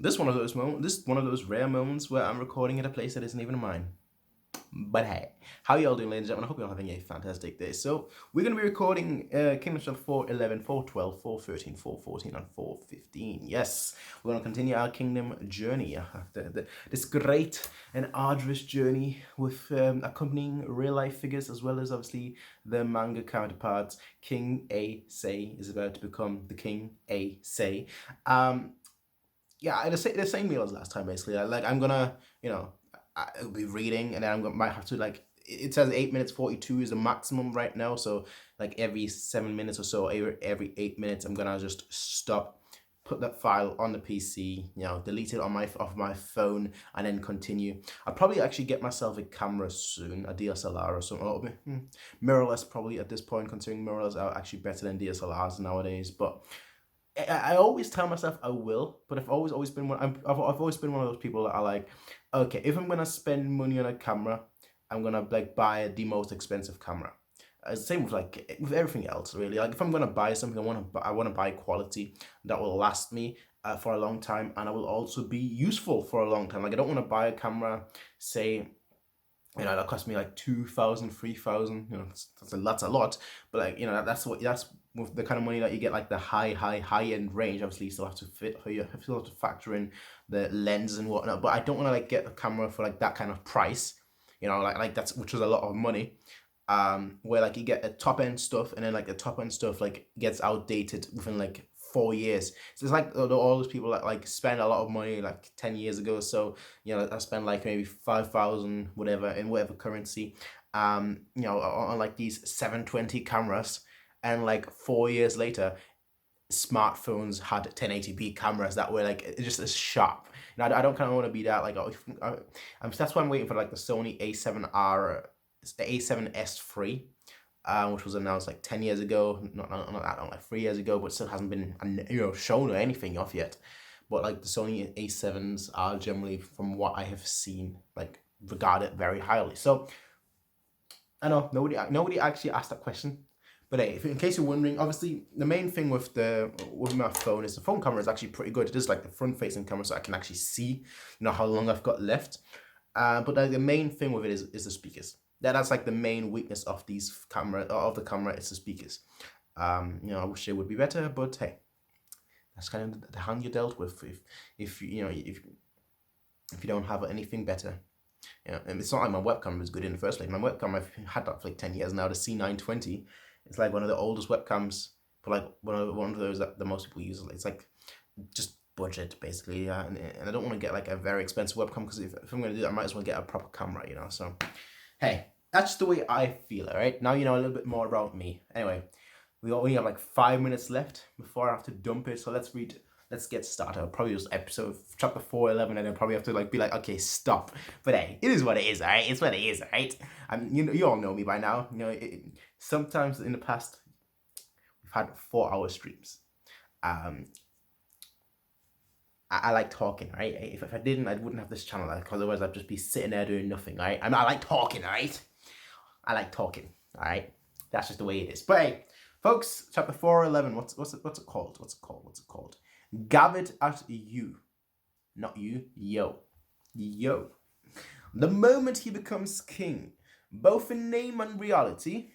This one of those moments. This is one of those rare moments where I'm recording at a place that isn't even mine. But hey, how y'all doing, ladies and gentlemen? I hope you're having a fantastic day. So we're gonna be recording Kingdom Hearts 4:11, 4:12, 4:13, 4:14, and 4:15. Yes, we're gonna continue our Kingdom journey after this great and arduous journey with accompanying real life figures as well as obviously the manga counterparts. King A Say is about to become the King A Say. Yeah, the same meal as last time basically. Like I'm gonna, I'll be reading and then might have to like it says 8 minutes 42 is the maximum right now. So like every 7 minutes or so, every 8 minutes, I'm gonna just stop, put that file on the PC, delete it on off my phone, and then continue. I'll probably actually get myself a camera soon, a DSLR or something. Mirrorless probably at this point, considering mirrorless are actually better than DSLRs nowadays, but. I always tell myself I will, but I've always been I've always been one of those people that are like, okay, if I'm gonna spend money on a camera, I'm gonna like buy the most expensive camera. Same with everything else really. Like if I'm gonna buy something, I want to buy quality that will last me for a long time, and I will also be useful for a long time. Like I don't want to buy a camera, say, that cost me like 2,000, 3,000. That's a lot. But like, that's with the kind of money that you get, like the high end range. Obviously, you still have to factor in the lens and whatnot. But I don't want to like get a camera for like that kind of price. Like that's which is a lot of money. Where like you get a top end stuff, and then like the top end stuff like gets outdated within like 4 years. So it's like all those people that like spend a lot of money like 10 years ago. So I spend like maybe 5,000 whatever in whatever currency, on like these 720 cameras, and like 4 years later, smartphones had 1080p cameras that were like just as sharp. I don't kind of want to be that like. That's why I'm waiting for like the Sony A7R, the A7S3. Which was announced like 10 years ago, not that long, like 3 years ago, but still hasn't been shown or anything off yet. But like the Sony A7s are generally, from what I have seen, like regarded very highly. So I know nobody actually asked that question, but hey, in case you're wondering, obviously the main thing with my phone is the phone camera is actually pretty good. It is like the front facing camera, so I can actually see how long I've got left. But like the main thing with it is the speakers. That's like the main weakness of the camera is the speakers. I wish it would be better, but hey, that's kind of the hand you're dealt with. If you don't have anything better, and it's not like my webcam was good in the first place. My webcam, I've had that for like 10 years now. The C920, it's like one of the oldest webcams, but like one of those that the most people use. It's like just budget basically, and I don't want to get like a very expensive webcam, because if I'm going to do that, I might as well get a proper camera, so hey, that's the way I feel. All right, now you know a little bit more about me. Anyway, we only have like 5 minutes left before I have to dump it, so let's get started. I'll probably just episode chapter 4:11, and then probably have to like be like, okay, stop. But hey, it is what it is. All right, it's what it is. All right, and you all know me by now. Sometimes in the past we've had 4-hour streams. I like talking, right? If I didn't, I wouldn't have this channel, because otherwise I'd just be sitting there doing nothing, right? I like talking, right? I like talking, all right? That's just the way it is. But hey, folks, chapter 4:11. What's it called? What's it called? Gathered at you, not you, yo. The moment he becomes king, both in name and reality.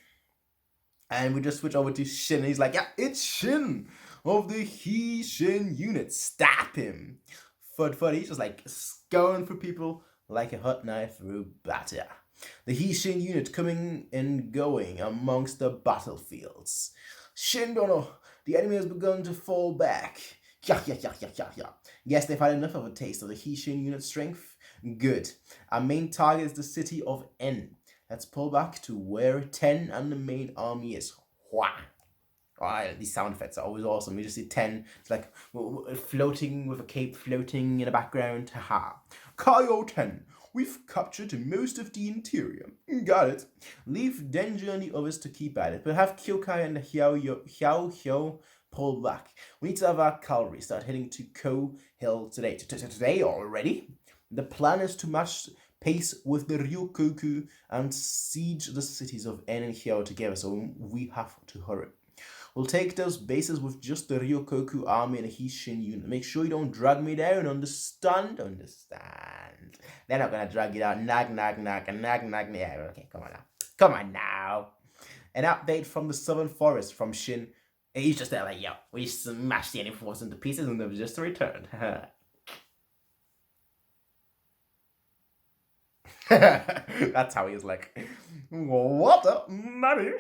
And we just switch over to Shin. He's like, yeah, it's Shin of the He-Shin unit. Stab him. Fud. He's just like going for people like a hot knife through batter. The He-Shin unit coming and going amongst the battlefields. Shin Dono, the enemy has begun to fall back. Yeah. Guess they've had enough of a taste of the He-Shin unit strength. Good. Our main target is the city of N. Let's pull back to where 10 and the main army is. Wha! Alright, these sound effects are always awesome. We just see 10, it's like floating with a cape floating in the background. Haha. Kaio 10, we've captured most of the interior. Got it. Leave Denji and the others to keep at it, but have Kyokai and Xiao pull back. We need to have our cavalry start heading to Ko Hill today. Today already? The plan is to match pace with the Ryokoku and siege the cities of En and Hyao together, so we have to hurry. We'll take those bases with just the Ryokoku army and a Hishin unit. Make sure you don't drag me down, understand? Understand. They're not gonna drag you down. Nag. Yeah, okay, come on now. Come on now. An update from the Southern Forest from Shin. He's just there like, yo, we smashed the enemy force into pieces and they've just returned. That's how he's like, what up, Nanny?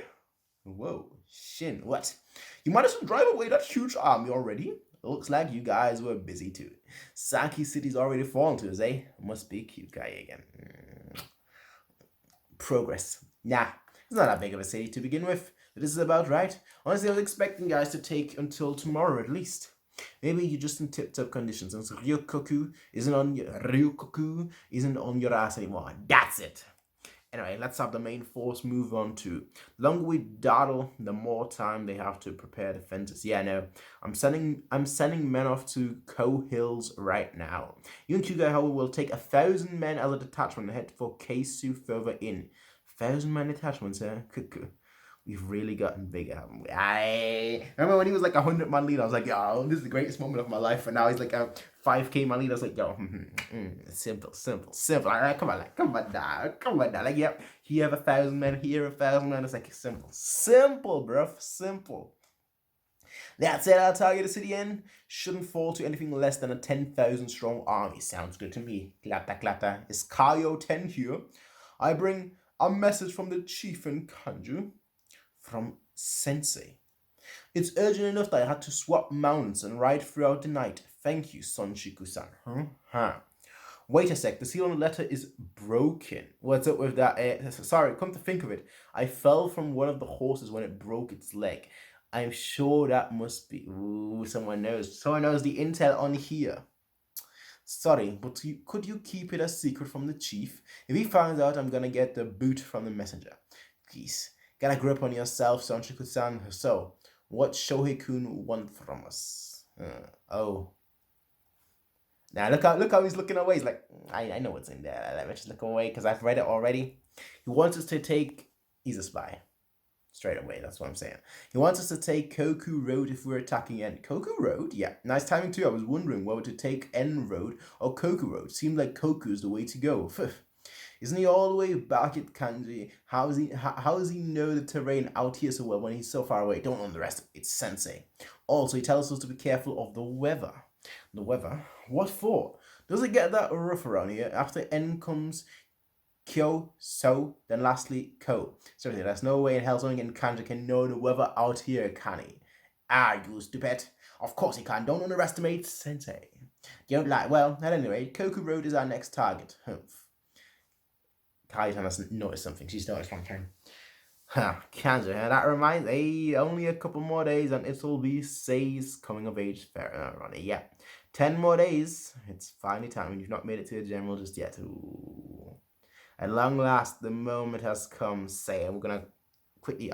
Whoa, Shin, what? You managed to drive away that huge army already? It looks like you guys were busy too. Saki City's already fallen to us, eh? Must be cute guy again. Progress. Nah, it's not that big of a city to begin with. This is about right. Honestly, I was expecting guys to take until tomorrow at least. Maybe you're just in tip-top conditions and so Ryokoku isn't on your ass anymore. That's it. Anyway, let's have the main force move on to. The longer we dawdle, the more time they have to prepare defenses. Yeah, no. I'm sending men off to Ko Hills right now. You and Kyuga, however, will take 1,000 men as a detachment and head for Keisu further in. 1,000 man detachments, eh? We've really gotten bigger, haven't we? I remember when he was like 100-man leader, I was like, yo, this is the greatest moment of my life. And now he's like a 5K man leader. I was like, yo, simple. Like, come on now. Like, yep, here have 1,000 men, here 1,000 men. It's like simple, bruv, simple. That said, our target the city end shouldn't fall to anything less than a 10,000 strong army. Sounds good to me. Clatta. Is Kaio 10 here? I bring a message from the chief in Kanju. From Sensei. It's urgent enough that I had to swap mounts and ride throughout the night. Thank you, Sonshiku-san. Wait a sec, the seal on the letter is broken. What's up with that? Sorry, come to think of it, I fell from one of the horses when it broke its leg. I'm sure that must be... Ooh, someone knows. Someone knows the intel on here. Sorry, but could you keep it a secret from the chief? If he finds out, I'm gonna get the boot from the messenger. Please. Get a grip on yourself, Sonshiku-san. So, what Shohei-kun want from us? Oh. Now, look how he's looking away. He's like, I know what's in there. Let me just look away because I've read it already. He wants us to take... He's a spy. Straight away, that's what I'm saying. He wants us to take Koku Road if we're attacking N. Koku Road? Yeah, nice timing too. I was wondering whether to take N Road or Koku Road. Seemed like Koku is the way to go. Isn't he all the way back at Kanji? How does he know the terrain out here so well when he's so far away? Don't underestimate Sensei. Also, he tells us to be careful of the weather. The weather? What for? Does it get that rough around here? After N comes Kyo, So, then lastly Ko. Seriously, there's no way in hell someone in Kanji can know the weather out here, can he? Ah, you stupid. Of course he can. Don't underestimate Sensei. Don't lie. Well, at any rate, Koku Road is our next target. Humph. Kaitan has noticed something. She's noticed something. Kanji, that reminds me, only a couple more days and it'll be Sei's coming of age fair. Yeah. 10 more days. It's finally time when you've not made it to the general just yet. Ooh. At long last, the moment has come, Sei. I'm gonna quickly,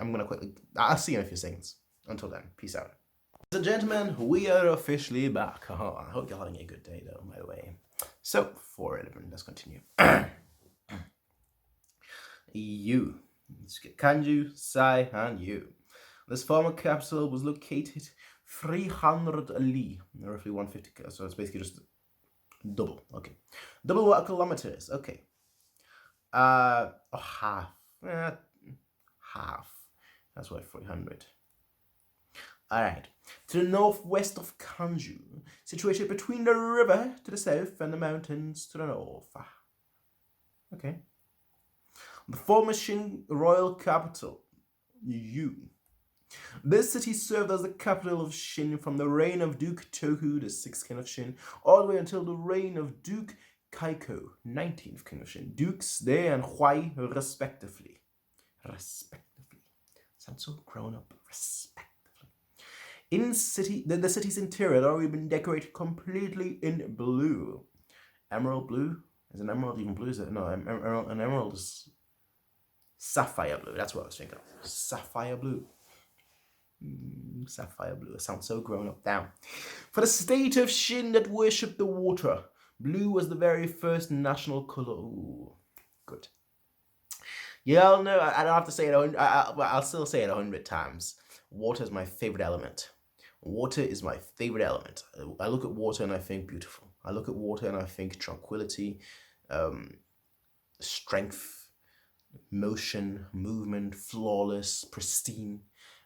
I'll see you in a few seconds. Until then, peace out. Ladies and gentlemen, we are officially back. Oh, I hope you're having a good day though, by the way. So, 4:11, let's continue. Let's get Kanju, Sai, and you. This former capital was located 300 li, roughly 150, so it's basically just double. Okay, double what kilometers? Okay, half. That's why 300. All right, to the northwest of Kanju, situated between the river to the south and the mountains to the north. Okay. The former Shin royal capital, Yu. This city served as the capital of Shin from the reign of Duke Toku, the 6th king of Shin, all the way until the reign of Duke Kaiko, 19th king of Shin, Dukes Dai and Huai, respectively. Sounds so grown up. Respectively. In the city's interior had already been decorated completely in blue. Emerald blue? Is an emerald even blue? Is it? No, an emerald is... Sapphire blue, that's what I was thinking of. Sapphire blue. Sapphire blue, it sounds so grown up now. For the state of Shin that worshipped the water, blue was the very first national color. Ooh, good. You all know, I don't have to say it, I'll still say it 100 times. Water is my favorite element. Water is my favorite element. I look at water and I think beautiful. I look at water and I think tranquility, strength, motion, movement, flawless, pristine.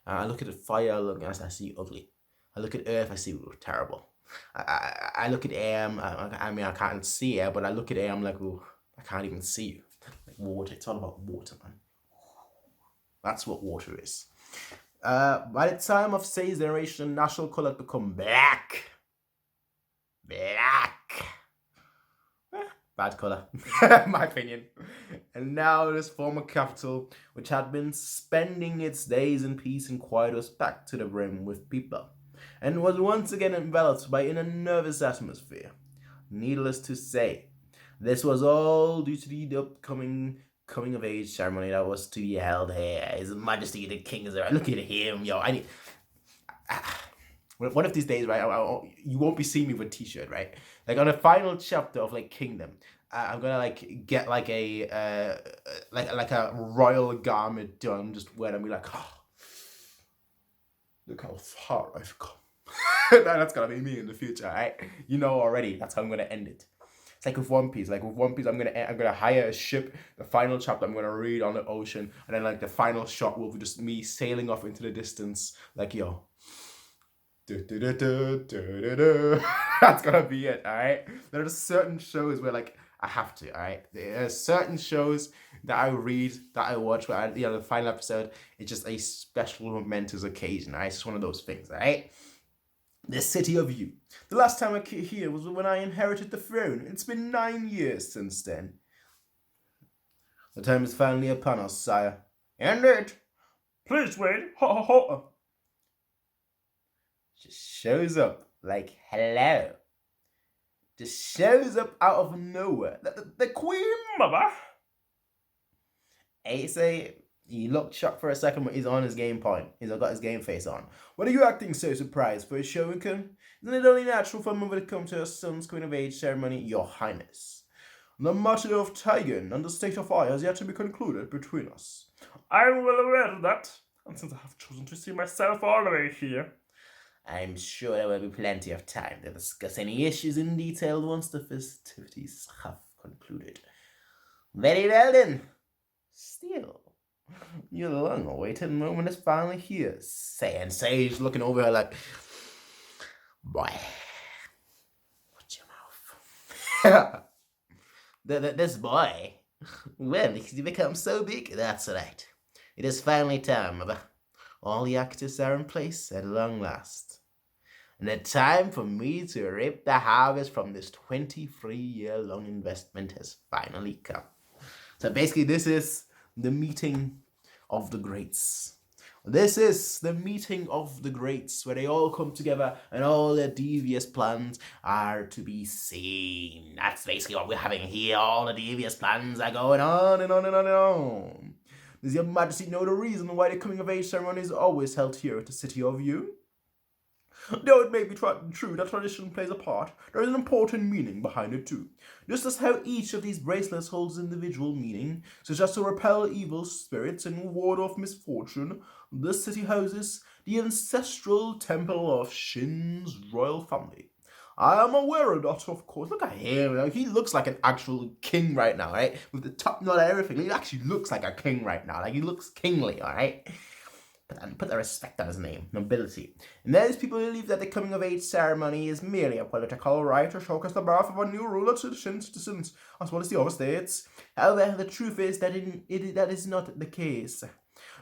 I look at the fire, I see ugly. I look at earth, I see terrible. I look at air, I mean, I can't see air, but I look at air, I'm like, oh, I can't even see you. Like water, it's all about water, man. That's what water is. By the time of Sei's generation, national color had become black. Black. Bad color, my opinion. And now this former capital, which had been spending its days in peace and quiet, was packed to the brim with people, and was once again enveloped by in a nervous atmosphere. Needless to say, this was all due to the upcoming coming of age ceremony that was to be held here. His Majesty the King is there. Look at him, yo. One of these days, right, you won't be seeing me with a t-shirt, right? Like on the final chapter of like Kingdom, I'm gonna like get like a like a royal garment done, just wear it and be like, oh, look how far I've come. That's gonna be me in the future, right? You know already. That's how I'm gonna end it. It's like with One Piece. Like with One Piece, I'm gonna hire a ship. The final chapter I'm gonna read on the ocean, and then like the final shot will be just me sailing off into the distance, like yo. That's gonna be it, alright? There are certain shows where like I have to, alright? There are certain shows that I read, that I watch, where the final episode is just a special momentous occasion, alright? It's just one of those things, alright? The City of You. The last time I came here was when I inherited the throne. It's been 9 years since then. The time is finally upon us, sire. Indeed. Please wait. Ha ha ha. Just shows up like hello. Just shows up out of nowhere. The Queen Mother. I say he looked shocked for a second, but he's on his game point. He's got his game face on. What are you acting so surprised for, Shogun? Isn't it only natural for a mother to come to her son's coming of age ceremony, Your Highness? The matter of Taigen and the state of I has yet to be concluded between us. I am well aware of that, and since I have chosen to see myself all the way here, I'm sure there will be plenty of time to discuss any issues in detail once the festivities have concluded. Very well then. Still, your long-awaited moment is finally here. Sage looking over her like, boy, watch your mouth. This boy, well, he's become so big. That's right. It is finally time. All the actors are in place at long last. And the time for me to reap the harvest from this 23-year-long investment has finally come. So basically, this is the meeting of the greats. This is the meeting of the greats, where they all come together and all their devious plans are to be seen. That's basically what we're having here. All the devious plans are going on and on and on and on. Does your Majesty know the reason why the coming of age ceremony is always held here at the City of You? Though it may be true that tradition plays a part, there is an important meaning behind it too. Just as how each of these bracelets holds individual meaning, such as to repel evil spirits and ward off misfortune, this city houses the ancestral temple of Shin's royal family. I am aware of that, of course. Look at him. He looks like an actual king right now, right? With the top knot and everything. He actually looks like a king right now. Like, he looks kingly, all right? Put the respect on his name. Nobility. And those people believe that the coming of age ceremony is merely a political rite to showcase the birth of a new ruler to the Shin citizens, as well as the other states. However, the truth is that that is not the case.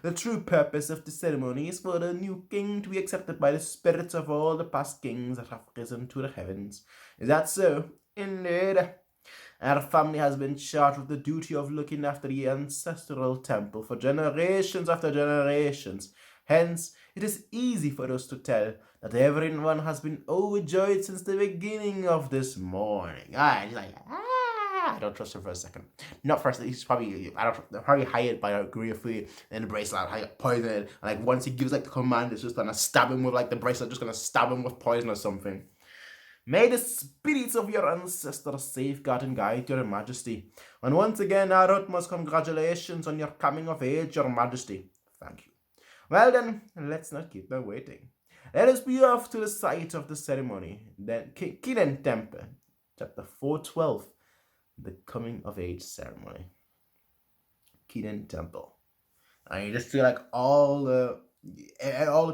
The true purpose of the ceremony is for the new king to be accepted by the spirits of all the past kings that have risen to the heavens. Is that so? Indeed. Our family has been charged with the duty of looking after the ancestral temple for generations after generations. Hence, it is easy for us to tell that everyone has been overjoyed since the beginning of this morning. He's like, I don't trust him for a second. Not first, he's probably, they're probably hired by a Griffey and the bracelet, like poison it. And like once he gives like the command, it's just gonna stab him with like the bracelet, just gonna stab him with poison or something. May the spirits of your ancestors safeguard and guide your Majesty. And once again, our utmost congratulations on your coming of age, your Majesty. Thank you. Well then, let's not keep them waiting. Let us be off to the site of the ceremony. Then Kiden Temple, chapter 412, the coming of age ceremony. Kiden Temple. And you just see like all the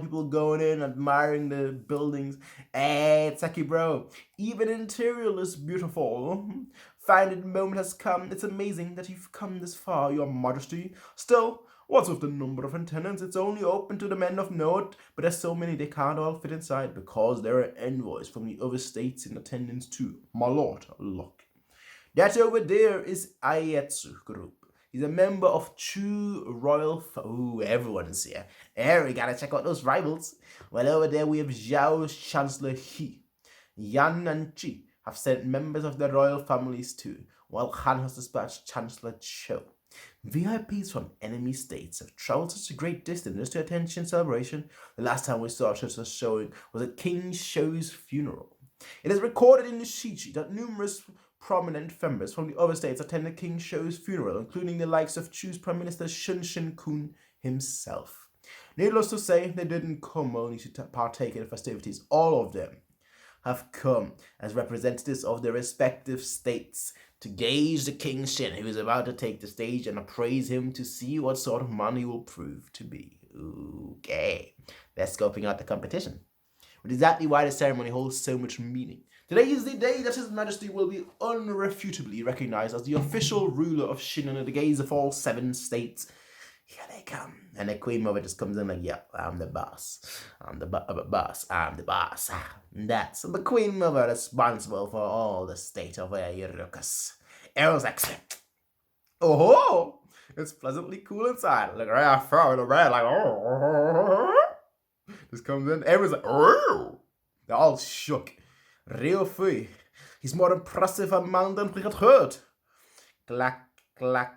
people going in, admiring the buildings. Hey, Taki bro, even interior looks beautiful. Finally, the moment has come. It's amazing that you've come this far, your majesty. Still, what's with the number of attendants? It's only open to the men of note, but there's so many they can't all fit inside because there are envoys from the other states in attendance too. My lord, look. That over there is Aietsu group. He's a member of Chu Royal. Ooh, everyone's here. Hey, we gotta check out those rivals. Well, over there we have Zhao's Chancellor He. Yan and Chi have sent members of the royal families too, while Han has dispatched Chancellor Cho. VIPs from enemy states have traveled such a great distance just to attend Shin's celebration. The last time we saw such a showing was at King Shou's funeral. It is recorded in the cheat sheet that numerous prominent members from the other states attended King Shou's funeral, including the likes of Chu's Prime Minister Shun Shin-kun himself. Needless to say, they didn't come only to partake in the festivities. All of them have come as representatives of their respective states to gauge the King Shin, who is about to take the stage, and appraise him to see what sort of man he will prove to be. Okay, they're scoping out the competition. But exactly why the ceremony holds so much meaning. Today is the day that His Majesty will be unrefutably recognized as the official ruler of Shin under the gaze of all 7 states. Here they come. And the Queen Mother just comes in like, yeah, I'm the boss. I'm the boss. I'm the boss. That's the Queen Mother responsible for all the state of Eurucus. Everyone's like, oh, it's pleasantly cool inside. Like, right far in the red, like, oh. Just comes in. Everyone's like, oh. They're all shook. Real free. He's more impressive a man than we had heard. Clack, clack.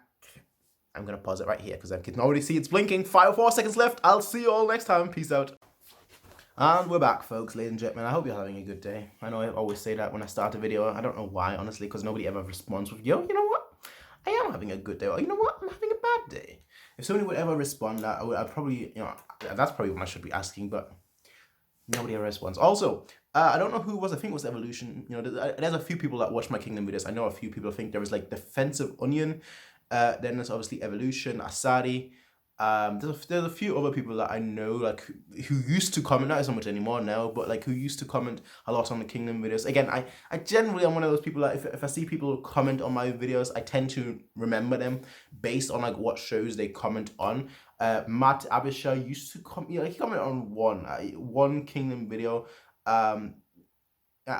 I'm going to pause it right here because I can already see it's blinking. 4 seconds left. I'll see you all next time. Peace out. And we're back, folks, ladies and gentlemen. I hope you're having a good day. I know I always say that when I start a video. I don't know why, honestly, because nobody ever responds with, yo, you know what? I am having a good day. Or, you know what? I'm having a bad day. If somebody would ever respond that, I'd probably, you know, that's probably what I should be asking, but nobody ever responds. Also, I don't know who it was. I think it was Evolution. You know, there's a few people that watch my Kingdom videos. I know a few people think there was like Defensive Onion. Then there's obviously Evolution, Asari. There's a few other people that I know, like, who used to comment, not so much anymore now, but like who used to comment a lot on the Kingdom videos. Again, I generally am one of those people that if I see people comment on my videos, I tend to remember them based on like what shows they comment on. Matt Abisha used to comment, he commented on one Kingdom video.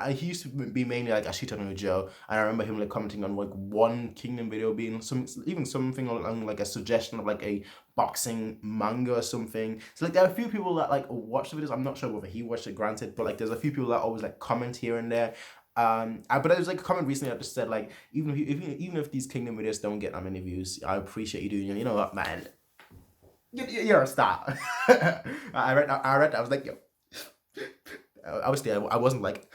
He used to be mainly like Ashita no Joe, and I remember him like commenting on like one Kingdom video being something along like a suggestion of like a boxing manga or something. So like there are a few people that like watch the videos. I'm not sure whether he watched it, granted, but like there's a few people that always like comment here and there. But there was like a comment recently that just said like even if these Kingdom videos don't get that many views, I appreciate you doing it. You know what, man? You're a star. I read. I was like, yo. Obviously, I wasn't like,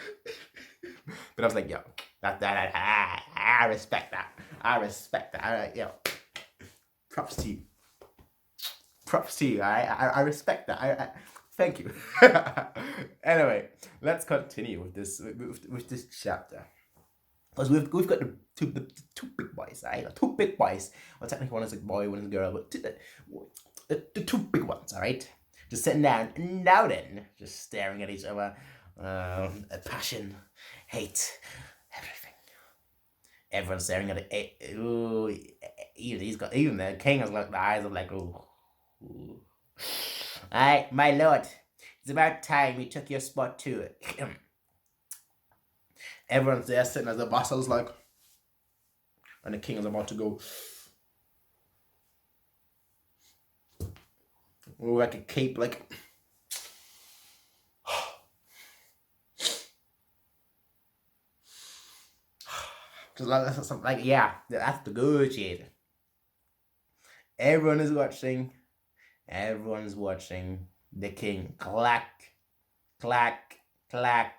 but I was like, yo, I respect that. I respect that. Yo, props to you. Props to you. I respect that. Thank you. Anyway, let's continue with this chapter. Because we've got the two big boys, right? Two big boys. Well, technically one is a boy, one is a girl, but the two big ones, all right? Just sitting down, now then, just staring at each other. Passion, hate, everything. Everyone's staring at it. Ooh, even the king has like the eyes of like, ooh. Alright, my lord, it's about time you took your spot too. Everyone's there sitting as the vassal's like, and the king is about to go. Like a cape, like. Just like, yeah, that's the good shit. Everyone is watching. Everyone's watching the king. Clack, clack, clack,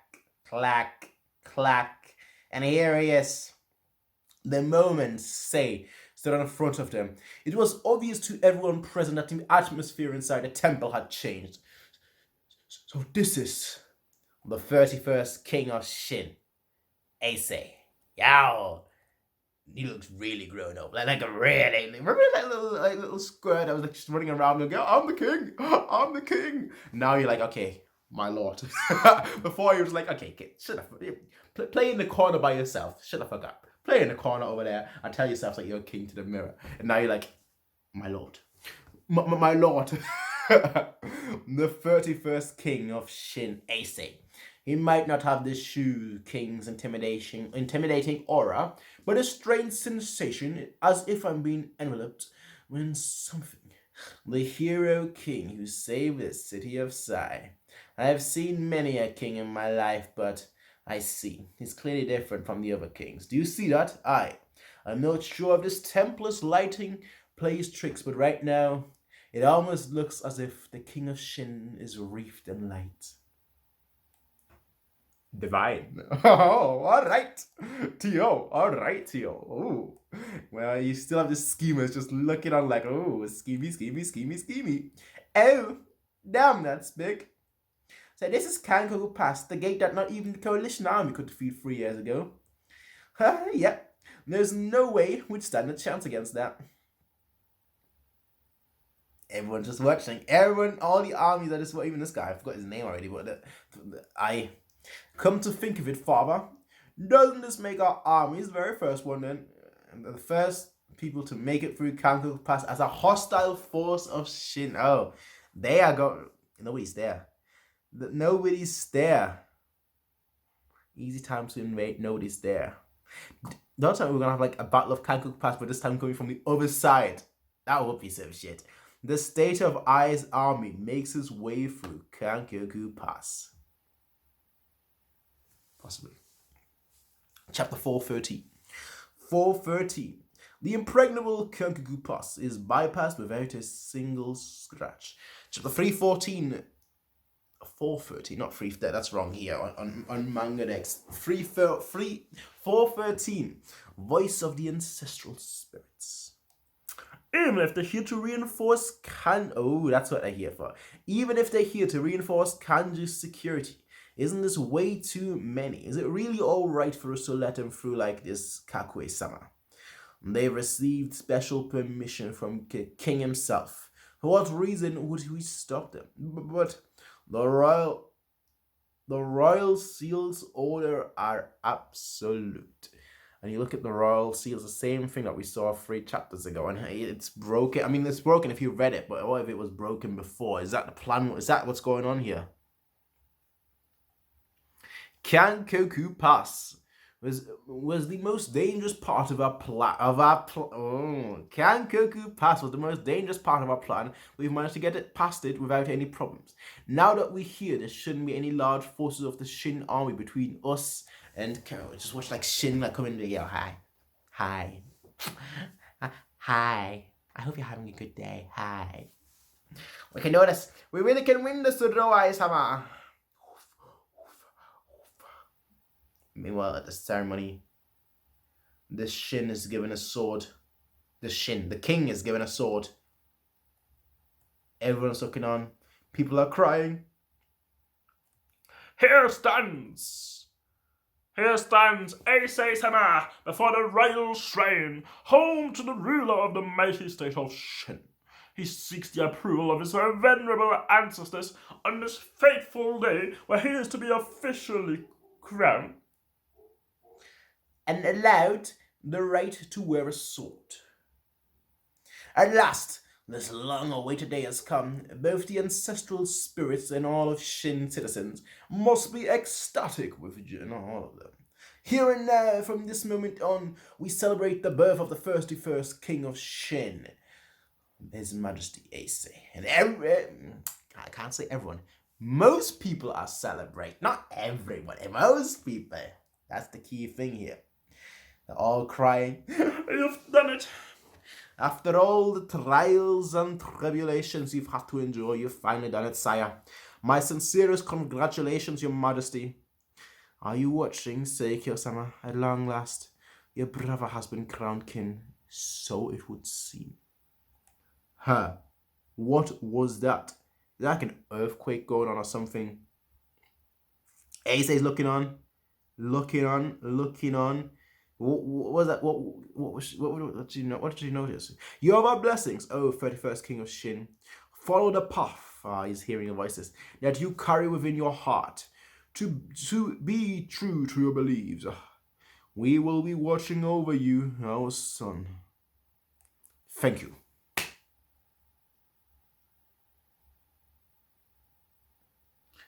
clack, clack. And here he is. The moments say stood in front of them. It was obvious to everyone present that the atmosphere inside the temple had changed. So this is the 31st king of Shin, Ace. Yow! He looks really grown up, like a really. Remember that little squirt that was like just running around and go, "I'm the king, I'm the king." Now you're like, okay, my lord. Before you was like, okay, kid, shut up, play in the corner by yourself. Shut the fuck up. Play in the corner over there and tell yourself like you're a king to the mirror. And now you're like, my lord, my lord, the 31st king of Shin, Ace. He might not have the Shu King's intimidating aura, but a strange sensation as if I'm being enveloped when something. The hero king who saved the city of Sai. I have seen many a king in my life, but I see. He's clearly different from the other kings. Do you see that? I'm not sure if this temple's lighting plays tricks, but right now, it almost looks as if the king of Shin is wreathed in light. Divine. Oh, all right, Tio. All right, Tio. Oh, well, you still have the schemers just looking on like, oh, schemy. Oh, damn, that's big. So this is Kanko Pass, the gate that not even the coalition army could defeat 3 years ago. Yep, there's no way we'd stand a chance against that. Everyone's just watching. Everyone, all the armies are just, well, even this guy, I forgot his name already, but come to think of it, father, doesn't this make our armies the very first one then? And the first people to make it through Kanko Pass as a hostile force of Shin. Oh, they are going. Nobody's there. Nobody's there. Easy time to invade. Nobody's there. The other time we're gonna have like a battle of Kanko Pass, but this time coming from the other side. That would be some shit. The State of Ai's army makes its way through Kanko Pass. Possibly. Chapter 413. 413. The impregnable Kanko Pass is bypassed without a single scratch. Chapter 314. 430, not 3, that's wrong here on Manga Next. 413. Voice of the Ancestral Spirits. Even if they're here to reinforce that's what they're here for. Even if they're here to reinforce Kanju's security. Isn't this way too many? Is it really alright for us to let them through like this, Kakue-sama? They've received special permission from King himself. For what reason would we stop them? But the royal seal's order are absolute. And you look at the royal seals, the same thing that we saw 3 chapters ago, and it's broken. I mean, it's broken if you read it, but what if it was broken before? Is that the plan? Is that what's going on here? Kanko Pass was the most dangerous part of our plan. Kanko Pass was the most dangerous part of our plan. We've managed to get it past it without any problems. Now that we hear there shouldn't be any large forces of the Shin army between us and just watch like Shin like come in there. Hi. Hi. I hope you're having a good day. Hi. We can do this. We really can win this, Roai-sama. Meanwhile, at the ceremony, the Shin is given a sword. The king is given a sword. Everyone's looking on. People are crying. Here stands Ace-sama before the royal shrine, home to the ruler of the mighty state of Shin. He seeks the approval of his venerable ancestors on this fateful day where he is to be officially crowned and allowed the right to wear a sword. At last, this long-awaited day has come. Both the ancestral spirits and all of Shin citizens must be ecstatic with all of them. Here and now, from this moment on, we celebrate the birth of the 31st king of Shin, His Majesty Ace. And I can't say everyone. Most people are celebrating. Not everyone. Most people. That's the key thing here. They're all crying. You've done it. After all the trials and tribulations you've had to endure, you've finally done it, sire. My sincerest congratulations, your majesty. Are you watching, Seikyo-sama? At long last, your brother has been crowned king. So it would seem. Huh. What was that? Is that like an earthquake going on or something? Ace's looking on. Looking on. What was that? What did you know? What did you notice? You have our blessings, oh 31st King of Shin. Follow the path. He's hearing the voices that you carry within your heart. To be true to your beliefs. We will be watching over you, our son. Thank you.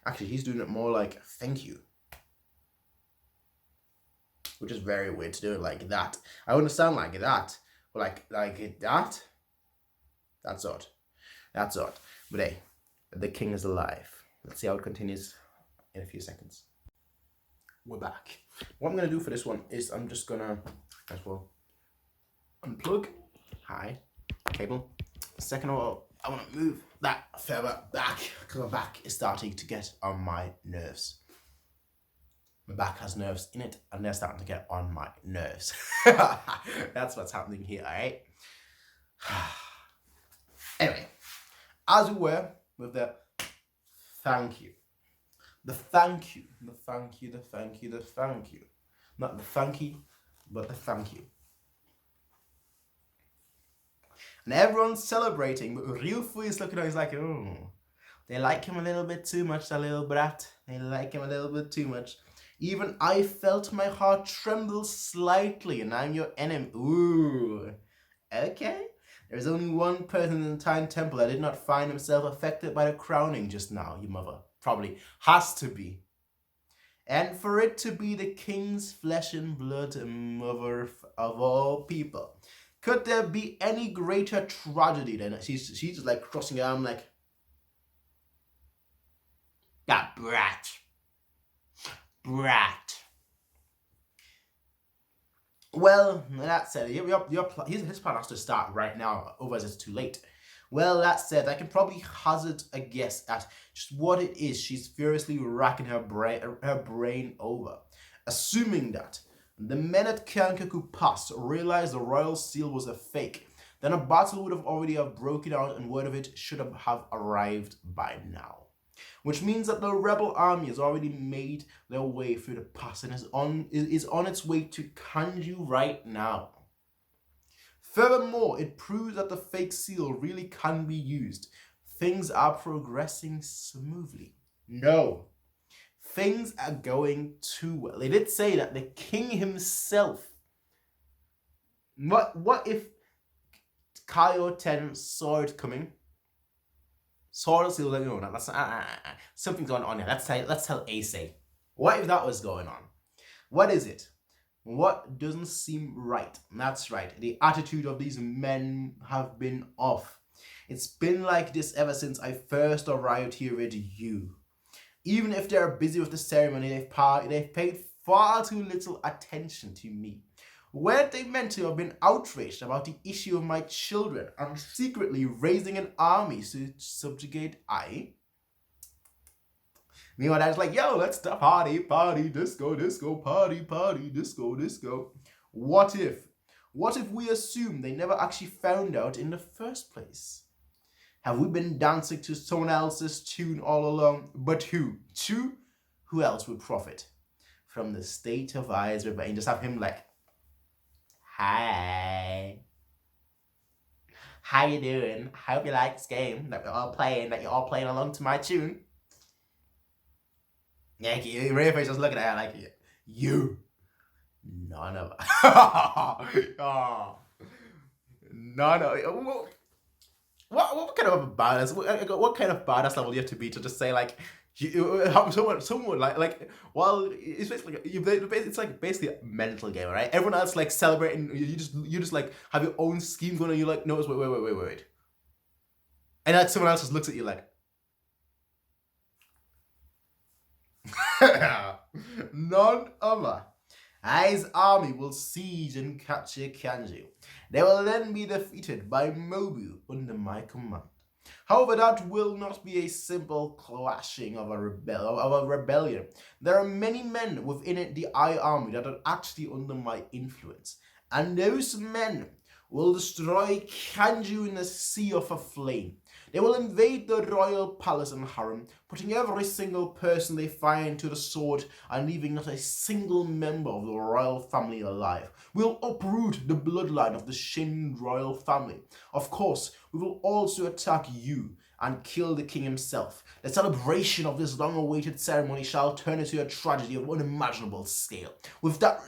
Actually, he's doing it more like thank you. Which is very weird to do it like that. I understand like that. But like that? That's odd. That's odd. But hey, the king is alive. Let's see how it continues in a few seconds. We're back. What I'm going to do for this one is I'm just going to, as well, unplug. Hi. Cable. Second of all, I want to move that further back because my back is starting to get on my nerves. My back has nerves in it and they're starting to get on my nerves. That's what's happening here, alright? Anyway, as we were with the thank you. The thank you. The thank you, the thank you, the thank you. Not the thanky, but the thank you. And everyone's celebrating, but Ryufu is looking at him, he's like, oh, they like him a little bit too much, that little brat. They like him a little bit too much. Even I felt my heart tremble slightly, and I'm your enemy. Ooh. Okay. There's only one person in the Time Temple that did not find himself affected by the crowning just now, your mother. Probably. Has to be. And for it to be the king's flesh and blood, mother of all people. Could there be any greater tragedy than she's just like crossing her arm like, that brat. Well, that said, his plan has to start right now, otherwise it's too late. Well, that said, I can probably hazard a guess at just what it is she's furiously racking her brain over. Assuming that the men at Kankaku Pass realized the royal seal was a fake, then a battle would have already broken out and word of it should have arrived by now. Which means that the rebel army has already made their way through the pass and is on its way to Kanju right now. Furthermore, it proves that the fake seal really can be used. Things are progressing smoothly. No, things are going too well. They did say that the king himself. What if Kaio-ten saw it coming? Saw the seal like, no, that's something's going on here. Let's tell Ace. What if that was going on? What is it? What doesn't seem right? That's right. The attitude of these men have been off. It's been like this ever since I first arrived here with you. Even if they're busy with the ceremony, they've paid far too little attention to me. Weren't they meant to have been outraged about the issue of my children and secretly raising an army to subjugate I? Meanwhile, Dad's like, yo, let's party, disco, party, disco. What if we assume they never actually found out in the first place? Have we been dancing to someone else's tune all along? But who? Who else would profit from the state of Ai's rebellion? Just have him like, hi. How you doing? Hope you like this game that you're all playing along to my tune. Yeah, Rayface just looking at her like, you. None of oh. No. What kind of a badass? What kind of badass level do you have to be to just say like, someone like well, it's basically a mental game, right? Everyone else like celebrating, you just like have your own scheme going, and you like, no, wait, and like someone else just looks at you like, none other. Ai's army will siege and capture Kanju. They will then be defeated by Mobu under my command. However, that will not be a simple clashing of a rebellion. There are many men within the Ai army that are actually under my influence. And those men will destroy Kanju in a sea of a flame. They will invade the royal palace and harem, putting every single person they find to the sword and leaving not a single member of the royal family alive. We'll uproot the bloodline of the Shin royal family. Of course, we will also attack you and kill the king himself. The celebration of this long-awaited ceremony shall turn into a tragedy of unimaginable scale. With that,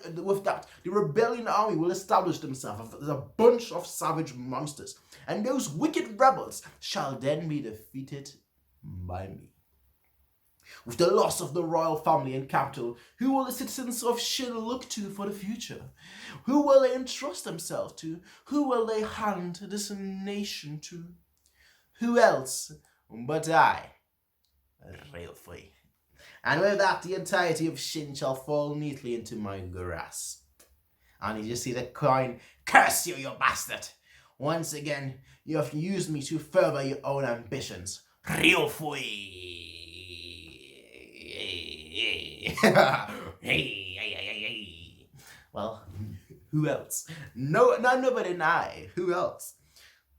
the rebellion army will establish themselves as a bunch of savage monsters, and those wicked rebels shall then be defeated by me. With the loss of the royal family and capital, who will the citizens of Shin look to for the future? Who will they entrust themselves to? Who will they hand this nation to? Who else but I, Ryofui? And with that, the entirety of Shin shall fall neatly into my grasp. And you just see the coin, curse you, you bastard! Once again, you have used me to further your own ambitions. Ryofui! Well, who else? No, nobody and I. Who else?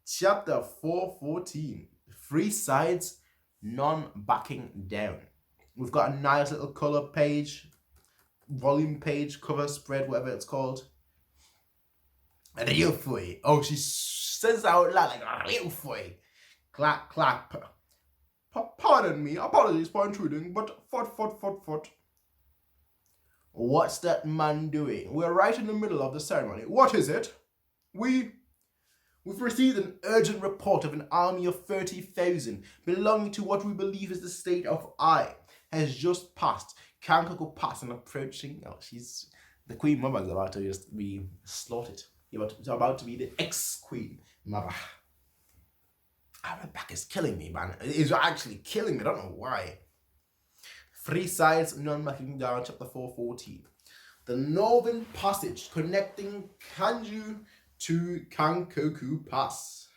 Chapter 414. 3 sides, none backing down. We've got a nice little color page, volume page, cover spread, whatever it's called. And a Ryofui. Oh, she says out loud like a Ryofui. Clap, clap. Pardon me, apologies for intruding, but fought. What's that man doing? We're right in the middle of the ceremony. What is it? We've received an urgent report of an army of 30,000 belonging to what we believe is the state of Ai has just passed Kankaku Pass and approaching. Oh, the Queen Mother is about to just be slaughtered. It's about to be the ex-Queen Mother. My back is killing me, man. It is actually killing me. I don't know why. 3 sides, none backing down, chapter 414. The Northern Passage connecting Kanju to Kankaku Pass.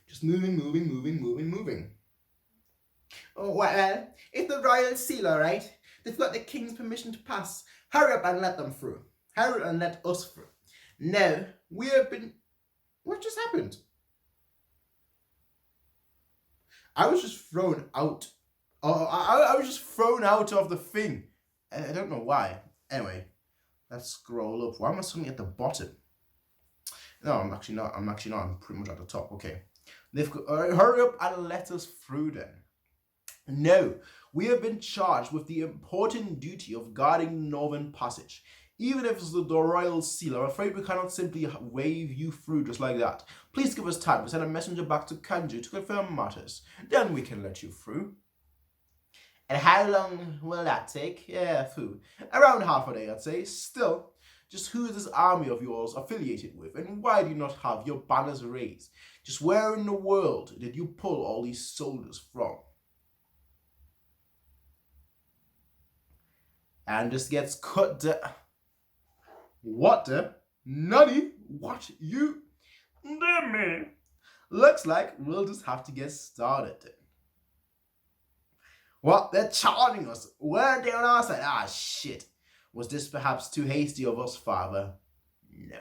Just moving. Oh, well, it's the royal seal, alright? They've got the king's permission to pass. Hurry up and let them through. Hurry and let us through. Now, we have been... What just happened? I was just thrown out. I was just thrown out of the thing. I don't know why. Anyway, let's scroll up. Why am I suddenly at the bottom? No, I'm actually not. I'm pretty much at the top. Okay. Hurry up and let us through then. No, we have been charged with the important duty of guarding Northern Passage. Even if it's the royal seal, I'm afraid we cannot simply wave you through just like that. Please give us time to send a messenger back to Kanju to confirm matters. Then we can let you through. And how long will that take? Yeah, around half a day, I'd say. Still, just who is this army of yours affiliated with? And why do you not have your banners raised? Just where in the world did you pull all these soldiers from? And this gets cut. What the? Nutty? What? You? Damn me. Looks like we'll just have to get started then. What? They're charging us. We're down our side. Ah, shit. Was this perhaps too hasty of us, Father? No.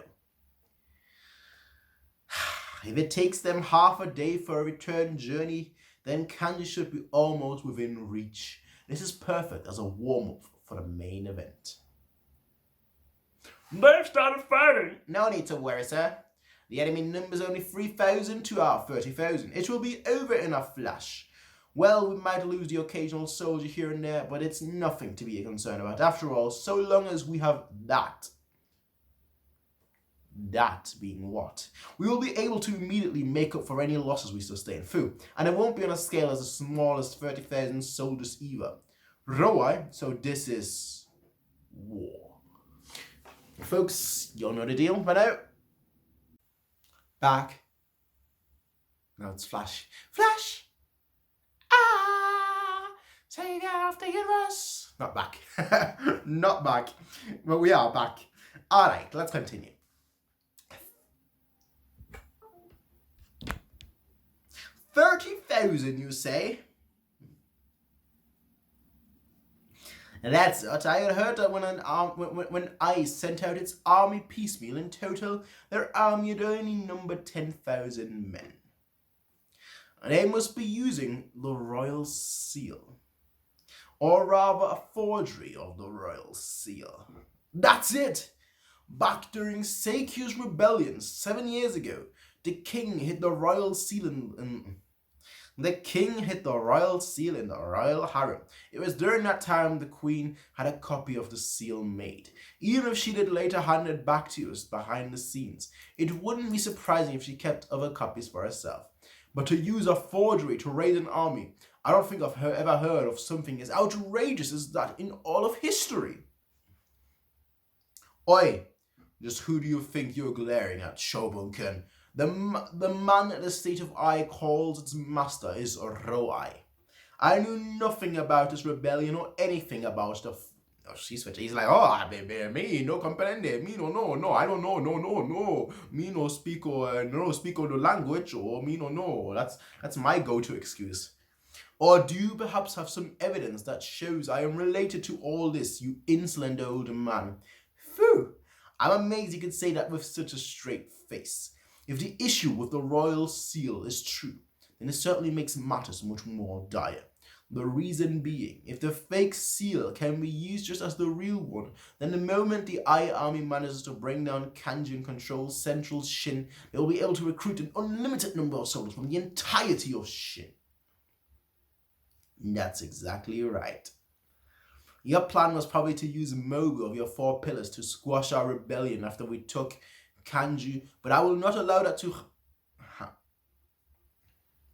If it takes them half a day for a return journey, then Kanji should be almost within reach. This is perfect as a warm-up for the main event. They've started fighting. No need to worry, sir. The enemy number's only 3,000 to our 30,000. It will be over in a flash. Well, we might lose the occasional soldier here and there, but it's nothing to be concerned about. After all, so long as we have that being what? We will be able to immediately make up for any losses we sustain. And it won't be on a scale as small as 30,000 soldiers either. Rowai, so this is war. Folks, you'll know the deal by now. Back. Now it's Flash. Flash! Ah! Savior of the universe! Not back. Not back. But we are back. Alright, let's continue. 30,000, you say? And that's what I had heard that when ICE sent out its army piecemeal. In total, their army had only numbered 10,000 men. And they must be using the Royal Seal. Or rather, a forgery of the Royal Seal. That's it! Back during Seikyu's rebellion 7 years ago, the king hid the Royal Seal in the royal harem. It was during that time the queen had a copy of the seal made. Even if she did later hand it back to us behind the scenes, it wouldn't be surprising if she kept other copies for herself. But to use a forgery to raid an army, I don't think I've ever heard of something as outrageous as that in all of history. Oi, just who do you think you're glaring at, Shobunken? The man the state of Ai calls its master is Roai. I knew nothing about this rebellion or anything about the... He's like, me no comprende, me no, I don't know, no, me no speak the language, or me no. That's my go-to excuse. Or do you perhaps have some evidence that shows I am related to all this, you insolent old man? Phew, I'm amazed you could say that with such a straight face. If the issue with the Royal Seal is true, then it certainly makes matters much more dire. The reason being, if the fake seal can be used just as the real one, then the moment the Ai army manages to bring down Kanji and control Central Shin, they will be able to recruit an unlimited number of soldiers from the entirety of Shin. That's exactly right. Your plan was probably to use Mobu of your 4 pillars to squash our rebellion after we took Kanji, but I will not allow that to...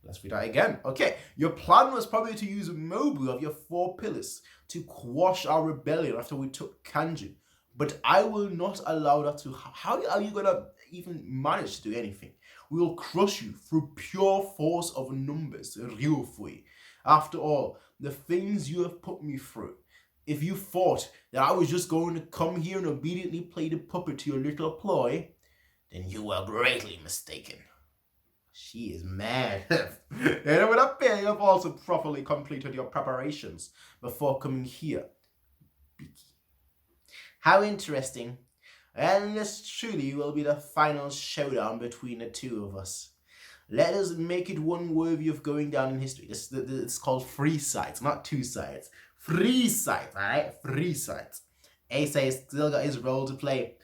Let's read that again. Okay, your plan was probably to use Mobu of your 4 pillars to quash our rebellion after we took Kanji, but I will not allow that to... How are you going to even manage to do anything? We will crush you through pure force of numbers, Ryufui. After all, the things you have put me through. If you thought that I was just going to come here and obediently play the puppet to your little ploy, then you were greatly mistaken. She is mad. And with up there, you have also properly completed your preparations before coming here. How interesting. And this truly will be the final showdown between the two of us. Let us make it one worthy of going down in history. It's called 3 sides, not 2 sides. 3 sides, alright? 3 sides. Ace still got his role to play.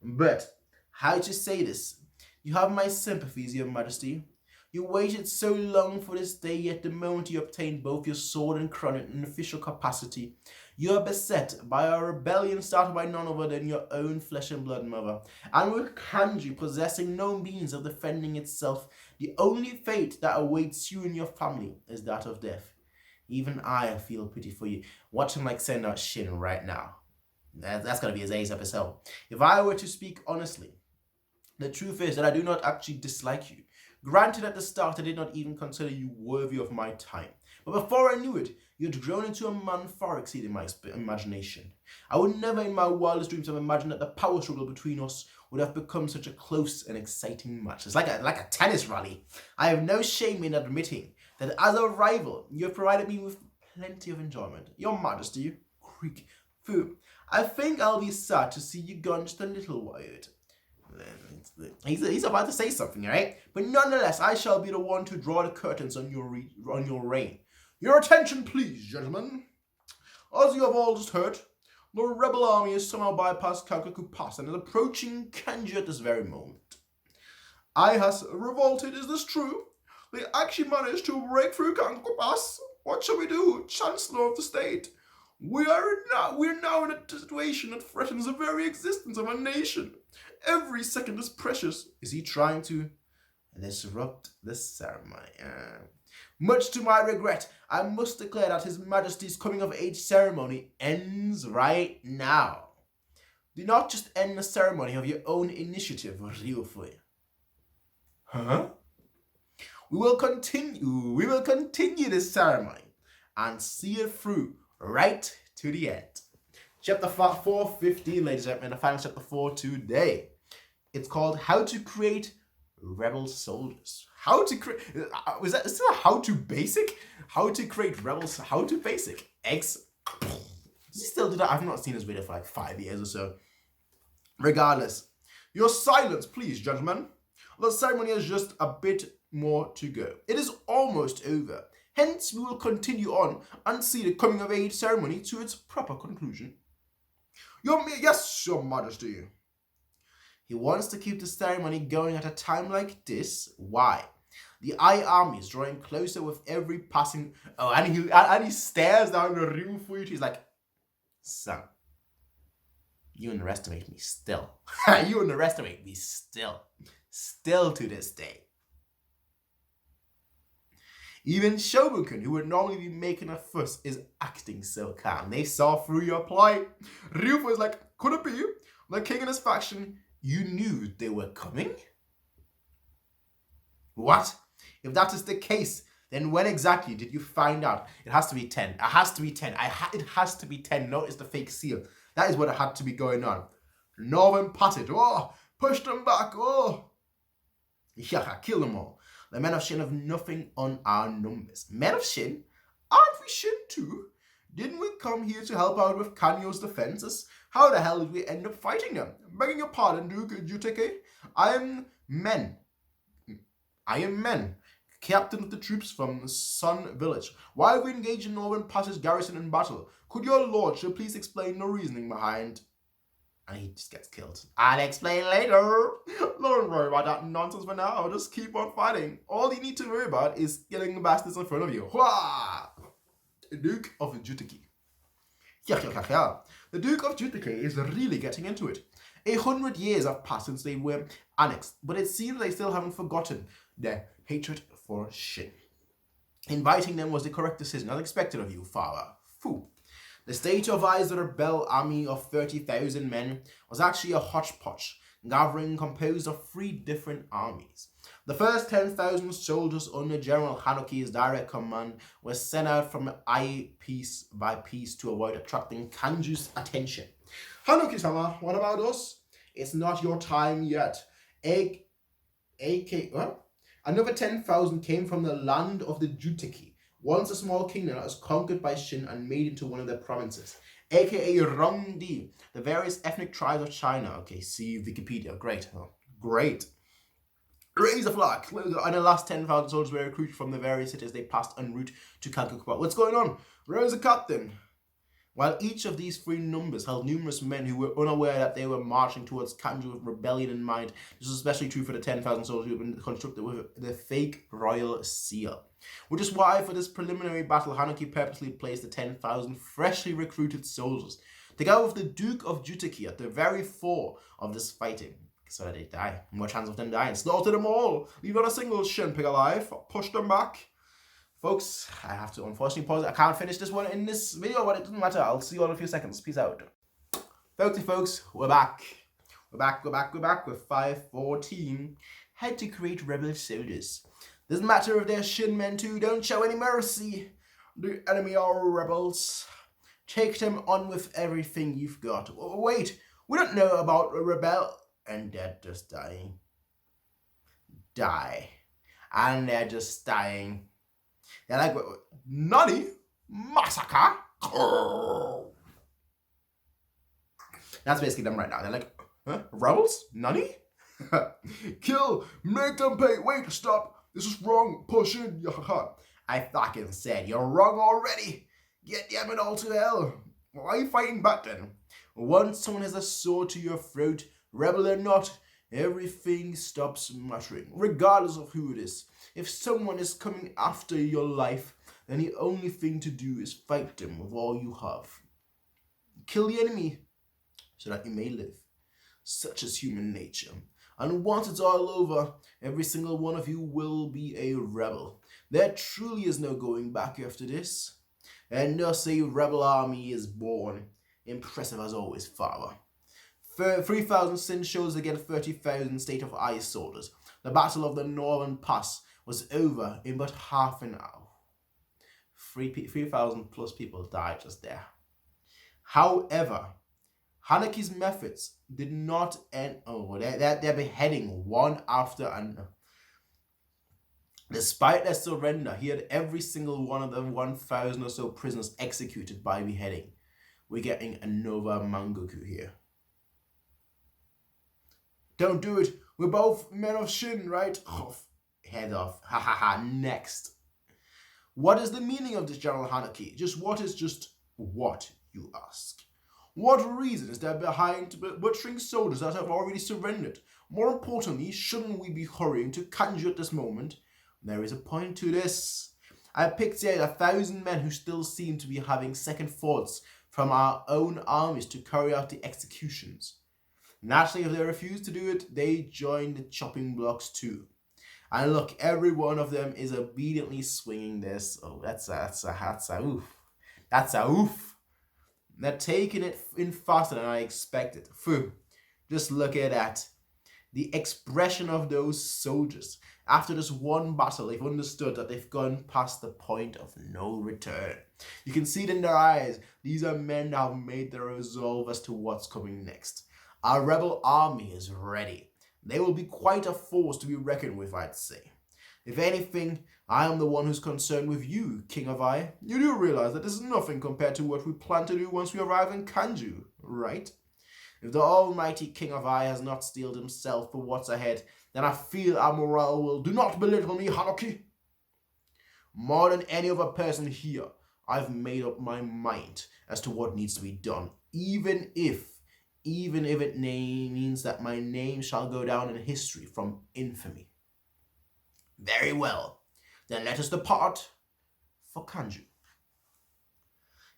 But, how to say this? You have my sympathies, your majesty. You waited so long for this day, yet the moment you obtained both your sword and crown in official capacity, you are beset by a rebellion started by none other than your own flesh and blood mother. And with Kanji possessing no means of defending itself, the only fate that awaits you and your family is that of death. Even I feel pity for you. Watch him like send out Shin right now. That's gonna be his Ace episode. If I were to speak honestly, the truth is that I do not actually dislike you. Granted, at the start I did not even consider you worthy of my time. But before I knew it, you had grown into a man far exceeding my imagination. I would never in my wildest dreams have imagined that the power struggle between us would have become such a close and exciting match. It's like a tennis rally. I have no shame in admitting that as a rival, you have provided me with plenty of enjoyment. Your Majesty, creak, foo. I think I'll be sad to see you gone just a little while. He's about to say something, right? But nonetheless, I shall be the one to draw the curtains on your reign. Your attention, please, gentlemen. As you have all just heard, the rebel army has somehow bypassed Kakuku Pass and is approaching Kanji at this very moment. Ai has revolted, is this true? They actually managed to break through Kakuku Pass. What shall we do, Chancellor of the State? We're now in a situation that threatens the very existence of our nation. Every second is precious. Is he trying to disrupt the ceremony? Much to my regret, I must declare that His Majesty's coming of age ceremony ends right now. Do not just end the ceremony of your own initiative, Ryufui. Huh? We will continue this ceremony and see it through right to the end. Chapter 415, ladies and gentlemen, the final chapter for today. It's called How to Create Rebel Soldiers. How to create... is that still a how to basic? How to create rebels... How to basic. Does he still do that? I've not seen his video for like 5 years or so. Regardless, your silence, please, gentlemen. The ceremony has just a bit more to go. It is almost over. Hence, we will continue on and see the coming of age ceremony to its proper conclusion. Yes, Your Majesty. He wants to keep the ceremony going at a time like this. Why? The Eye Army is drawing closer with every passing... Oh, and he stares down the room for you. He's like, son, you underestimate me still. You underestimate me still. Still to this day. Even Shogun-kun, who would normally be making a fuss, is acting so calm. They saw through your plight. Ryufu was like, could it be? The king and his faction, you knew they were coming? What? If that is the case, then when exactly did you find out? It has to be 10. It has to be 10. It has to be 10. Notice the fake seal. That is what had to be going on. Northern patted. Oh, push them back. Oh. Yeah, kill them all. The men of Shin have nothing on our numbers. Men of Shin? Aren't we Shin too? Didn't we come here to help out with Kanyo's defenses? How the hell did we end up fighting them? Begging your pardon, Duke Jutake. I am men. Captain of the troops from Sun Village. Why have we engaged in Northern Passage garrison in battle? Could your lordship please explain the reasoning behind? And he just gets killed. I'll explain later. Don't worry about that nonsense for now. Just keep on fighting. All you need to worry about is killing the bastards in front of you. Hwah! The Duke of Jutaki. Yeah. The Duke of Jutaki is really getting into it. 100 years have passed since they were annexed, but it seems they still haven't forgotten their hatred for Shin. Inviting them was the correct decision, as expected of you, father. Fool. The state of eyes, the rebel army of 30,000 men was actually a hodgepodge, gathering composed of 3 different armies. The first 10,000 soldiers under General Hanuki's direct command were sent out from Ai piece by piece to avoid attracting Kanju's attention. Hanuki-sama, what about us? It's not your time yet. Another 10,000 came from the land of the Jutaki, once a small kingdom that was conquered by Shin and made into one of their provinces, aka Rongdi, the various ethnic tribes of China. Okay, see Wikipedia. Great. Oh, great. Raise a flag. And the last 10,000 soldiers were recruited from the various cities they passed en route to Kalkupa. What's going on? Where's the captain? While each of these 3 numbers held numerous men who were unaware that they were marching towards Kanju with rebellion in mind, this was especially true for the 10,000 soldiers who had been constructed with the fake royal seal. Which is why for this preliminary battle, Hanuki purposely placed the 10,000 freshly recruited soldiers together with the Duke of Jutaki at the very fore of this fighting, so that they die. More chance of them dying. Slaughter them all. Leave not a single Shin pig alive. Push them back. Folks, I have to unfortunately pause. I can't finish this one in this video, but it doesn't matter. I'll see you all in a few seconds. Peace out. Folks, we're back. We're back with 514. Head to create rebel soldiers. Doesn't matter if they're Shin men too, don't show any mercy. The enemy are rebels. Take them on with everything you've got. Wait, we don't know about a rebel. And they're just dying. And they're just dying. They're like, Nani? Massacre? That's basically them right now. They're like, huh? Rebels? Nani? Kill! Make them pay! Wait, stop! This is wrong! Push in! I fucking said, you're wrong already! Get them all to hell! Why are you fighting back then? Once someone has a sword to your throat, rebel or not, everything stops mattering, regardless of who it is. If someone is coming after your life, then the only thing to do is fight them with all you have. Kill the enemy, so that you may live. Such is human nature. And once it's all over, every single one of you will be a rebel. There truly is no going back after this. And thus a rebel army is born. Impressive as always, father. 3,000 Sin shows against 30,000 State of Ice soldiers. The Battle of the Northern Pass was over in but half an hour. 3,000 plus people died just there. However, Hanuki's methods did not end. They're beheading one after another. Despite their surrender, he had every single one of the 1,000 or so prisoners executed by beheading. we're getting another Bungaku here. Don't do it. We're both men of Shin, right? Head off. Ha ha ha. Next. What is the meaning of this general hierarchy? What, you ask? What reason is there behind butchering soldiers that have already surrendered? More importantly, shouldn't we be hurrying to Kanju at this moment? There is a point to this. I picked out 1,000 men who still seem to be having second thoughts from our own armies to carry out the executions. Naturally, if they refuse to do it, they join the chopping blocks too. And look, every one of them is obediently swinging this. Oh, that's a oof. That's a oof. They're taking it in faster than I expected. Phew. Just look at that. The expression of those soldiers. After this one battle, they've understood that they've gone past the point of no return. You can see it in their eyes. These are men that have made their resolve as to what's coming next. Our rebel army is ready. They will be quite a force to be reckoned with, I'd say. If anything, I am the one who's concerned with you, King of Ai. You do realize that this is nothing compared to what we plan to do once we arrive in Kanju, right? If the almighty King of Ai has not steeled himself for what's ahead, then I feel our morale will. Do not belittle me, Haruki. More than any other person here, I've made up my mind as to what needs to be done, even if it means that my name shall go down in history from infamy. Very well, then let us depart for Kanju.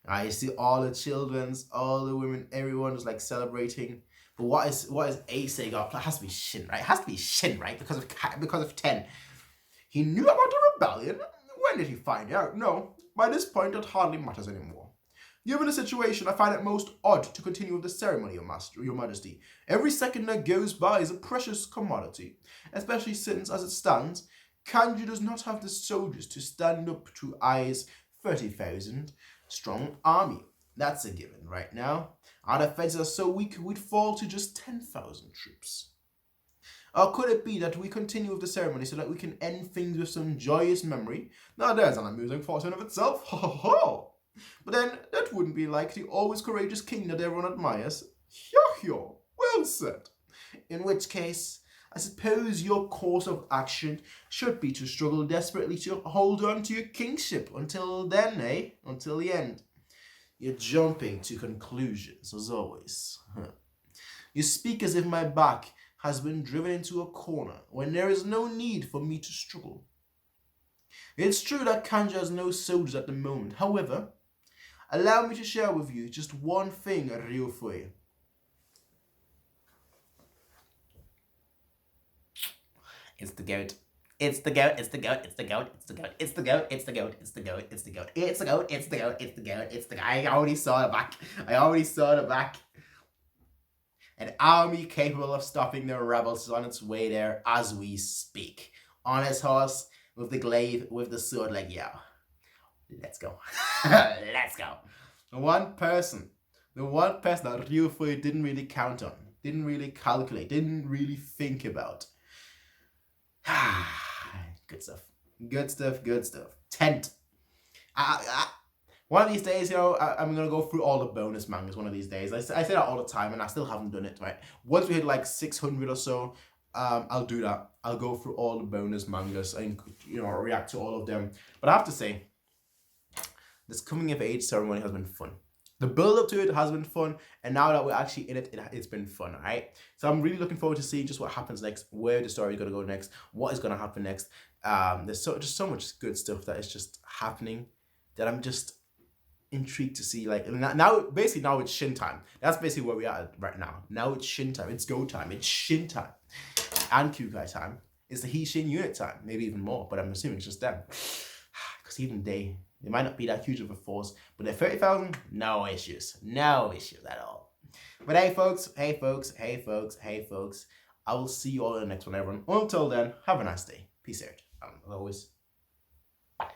I see all the children, all the women, everyone was like celebrating. But what is Ace got? It has to be Shin, right? It has to be Shin, right? Because of 10. He knew about the rebellion. When did he find out? No, by this point that hardly matters anymore. Given the situation, I find it most odd to continue with the ceremony, Your Majesty. Every second that goes by is a precious commodity, especially since, as it stands, Kanju does not have the soldiers to stand up to Ai's 30,000 strong army. That's a given right now. Our defenses are so weak we'd fall to just 10,000 troops. Or could it be that we continue with the ceremony so that we can end things with some joyous memory? Now there's an amusing thought in of itself. Ho ho ho! But then that wouldn't be like the always courageous king that everyone admires. Hyo, well said. In which case, I suppose your course of action should be to struggle desperately to hold on to your kingship until then, eh? Until the end. You're jumping to conclusions, as always. You speak as if my back has been driven into a corner when there is no need for me to struggle. It's true that Kanju has no soldiers at the moment. However, allow me to share with you just one thing, Ryufui. It's the goat. It's the goat, it's the goat, it's the goat, it's the goat, it's the goat, it's the goat, it's the goat, it's the goat, it's the goat, it's the goat, it's the goat, it's the goat. I already saw the back. An army capable of stopping the rebels is on its way there as we speak. On his horse, with the glaive, with the sword, like, yeah. Let's go. Let's go. The one person that Ryufui didn't really count on, didn't really calculate, didn't really think about. Good stuff. Good stuff. Good stuff. Tent. One of these days, I'm going to go through all the bonus mangas one of these days. I say that all the time and I still haven't done it, right? Once we hit like 600 or so, I'll do that. I'll go through all the bonus mangas and, react to all of them. But I have to say, this coming of age ceremony has been fun. The build up to it has been fun, and now that we're actually in it, it's been fun, right? So I'm really looking forward to seeing just what happens next, where the story is going to go next, what is going to happen next. There's just so much good stuff that is just happening that I'm just intrigued to see. Like now it's Shin time. That's basically where we are right now. Now it's Shin time. It's go time. It's Shin time, and Kyukai time. It's the He Shin unit time, maybe even more. But I'm assuming it's just them, because even they might not be that huge of a force, but they're 30,000, no issues at all. But hey folks, I will see you all in the next one, everyone. Until then, have a nice day. Peace out. As always, bye.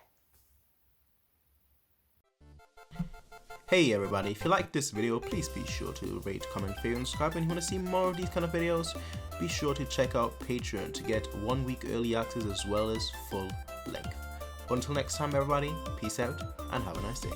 Hey everybody, if you like this video, please be sure to rate, comment, favorite, and subscribe. And if you want to see more of these kind of videos, be sure to check out Patreon to get 1 week early access as well as full length. Until next time everybody, peace out and have a nice day.